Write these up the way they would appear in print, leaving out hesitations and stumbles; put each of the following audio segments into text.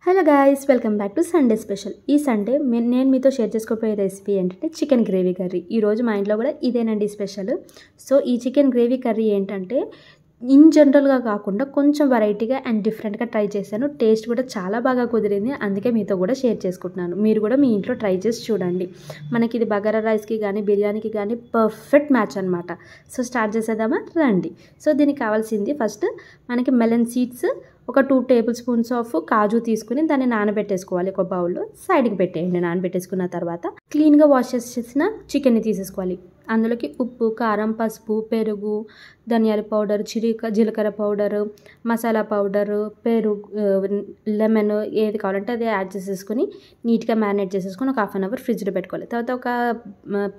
Hello guys, welcome back to Sunday special. ఈ Sunday నేను మీతో షేర్ చేసుకోబోయే రెసిపీ ఏంటంటే చికెన్ గ్రేవీ కర్రీ. ఈరోజు మా ఇంట్లో కూడా ఇదేనండి స్పెషల్. సో ఈ చికెన్ గ్రేవీ కర్రీ ఏంటంటే ఇన్ జనరల్గా కాకుండా కొంచెం వెరైటీగా అండ్ డిఫరెంట్గా ట్రై చేశాను. టేస్ట్ కూడా చాలా బాగా కుదిరింది, అందుకే మీతో కూడా షేర్ చేసుకుంటున్నాను. మీరు కూడా మీ ఇంట్లో ట్రై చేసి చూడండి. మనకి ఇది బగారా రైస్కి కానీ బిర్యానీకి కానీ పర్ఫెక్ట్ మ్యాచ్ అనమాట. సో స్టార్ట్ చేసేద్దామా, రండి. సో దీనికి కావాల్సింది ఫస్ట్ మనకి మెలన్ సీడ్స్, ఒక 2 టేబుల్ స్పూన్స్ ఆఫ్ కాజు తీసుకుని దాన్ని నానబెట్టేసుకోవాలి. ఒక బౌల్లో సైడ్కి పెట్టేయండి. నానబెట్టేసుకున్న తర్వాత క్లీన్గా వాష్ చేసిన చికెన్ని తీసేసుకోవాలి. అందులోకి ఉప్పు, కారం, పసుపు, పెరుగు, ధనియాల పౌడర్, జీలకర్ర పౌడరు, మసాలా పౌడరు, పెరుగు, లెమన్ ఏది కావాలంటే అది యాడ్ చేసేసుకొని నీట్గా మ్యారినేట్ చేసేసుకొని ఒక 1/2 అవర్ ఫ్రిడ్జ్లో పెట్టుకోవాలి. తర్వాత ఒక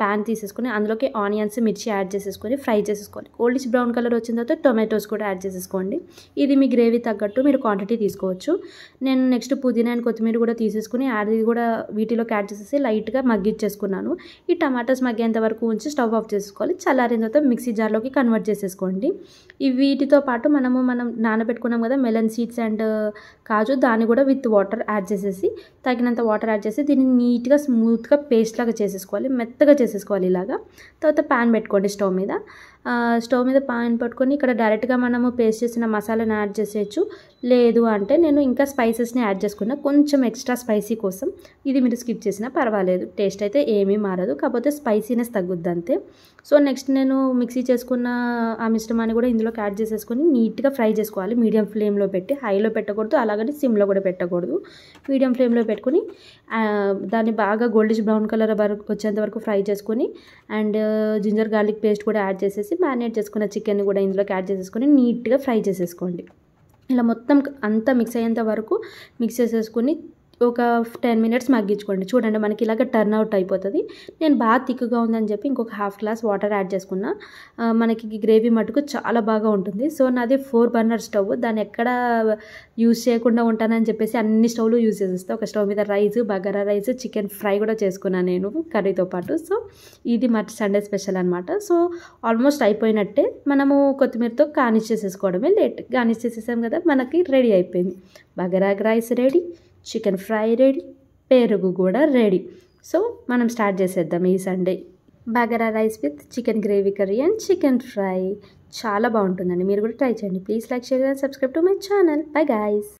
ప్యాన్ తీసేసుకొని అందులోకి ఆనియన్స్, మిర్చి యాడ్ చేసేసుకొని ఫ్రై చేసేసుకోవాలి. గోల్డిష్ బ్రౌన్ కలర్ వచ్చిన తర్వాత టొమాటోస్ కూడా యాడ్ చేసేసుకోండి. ఇది మీ గ్రేవీ తగ్గట్టు మీరు క్వాంటిటీ తీసుకోవచ్చు. నేను నెక్స్ట్ పుదీనా అండ్ కొత్తిమీర కూడా తీసేసుకుని అది కూడా వీటిలోకి యాడ్ చేసేసి లైట్గా మగ్గిచ్చేసుకున్నాను. ఈ టమాటోస్ మగ్గేంత వరకు ఉంచి స్టవ్ ఆఫ్ చేసుకోవాలి. చల్లారిన తర్వాత మిక్సీ జార్లోకి కన్వర్ట్ చేసేసుకోండి. ఈ వీటితో పాటు మనం నానబెట్టుకున్నాం కదా మెలన్ సీడ్స్ అండ్ కాజు, దాన్ని కూడా విత్ వాటర్ యాడ్ చేసేసి తగినంత వాటర్ యాడ్ చేసి దీన్ని నీట్గా స్మూత్గా పేస్ట్ లాగా చేసేసుకోవాలి. మెత్తగా చేసేసుకోవాలి ఇలాగా. తర్వాత ప్యాన్ పెట్టుకోండి స్టవ్ మీద ప్యాన్ పెట్టుకొని ఇక్కడ డైరెక్ట్గా మనము పేస్ట్ చేసిన మసాలాను యాడ్ చేసేయచ్చు. లేదు అంటే నేను ఇంకా స్పైసెస్ని యాడ్ చేసుకున్నా, కొంచెం ఎక్స్ట్రా స్పైసీ కోసం. ఇది మీరు స్కిప్ చేసినా పర్వాలేదు, టేస్ట్ అయితే ఏమీ మారదు, కాకపోతే స్పైసీనెస్ తగ్గుద్ది అంతే. సో నెక్స్ట్ నేను మిక్సీ చేసుకున్న ఆ మిశ్రమాన్ని కూడా ఇందులోకి యాడ్ చేసేసుకొని నీట్గా ఫ్రై చేసుకోవాలి. మీడియం ఫ్లేమ్లో పెట్టి, హైలో పెట్టకూడదు, అలాగని సిమ్లో కూడా పెట్టకూడదు. మీడియం ఫ్లేమ్లో పెట్టుకొని దాన్ని బాగా గోల్డిష్ బ్రౌన్ కలర్ వరకు వచ్చేంత వరకు ఫ్రై చేసుకొని అండ్ జింజర్ గార్లిక్ పేస్ట్ కూడా యాడ్ చేసేసి మ్యారినేట్ చేసుకున్న చికెన్ని కూడా ఇందులోకి యాడ్ చేసేసుకొని నీట్గా ఫ్రై చేసేసుకోండి. ఇలా మొత్తం అంతా మిక్స్ అయ్యేంత వరకు మిక్స్ చేసేసుకొని ఒక 10 మినిట్స్ మగ్గించుకోండి. చూడండి మనకి ఇలాగ టర్న్ అవుట్ అయిపోతుంది. నేను బాగా థిక్గా ఉందని చెప్పి ఇంకొక 1/2 గ్లాస్ వాటర్ యాడ్ చేసుకున్నా. మనకి గ్రేవీ మటుకు చాలా బాగా ఉంటుంది. సో నాది 4 బర్నర్ స్టవ్, దాన్ని ఎక్కడ యూజ్ చేయకుండా ఉంటానని చెప్పేసి అన్ని స్టవ్లు యూజ్ చేసేస్తాను. ఒక స్టవ్ మీద rice, bagara rice, chicken fry కూడా చేసుకున్నాను నేను కర్రీతో పాటు. సో ఇది మా సండే స్పెషల్ అనమాట. సో ఆల్మోస్ట్ అయిపోయినట్టే. మనము కొత్తిమీరతో గార్నిష్ చేసేసుకోవడమే లేట్. గార్నిష్ చేసేసాం కదా, మనకి రెడీ అయిపోయింది. Bagara rice ready, chicken fry ready, పెరుగు కూడా రెడీ. సో మనం స్టార్ట్ చేసేద్దాం ఈ Sunday. Bagara rice with chicken gravy curry and chicken fry చాలా బాగుంటుందండి. మీరు కూడా ట్రై చేయండి. Please like, share and subscribe to my channel. Bye guys.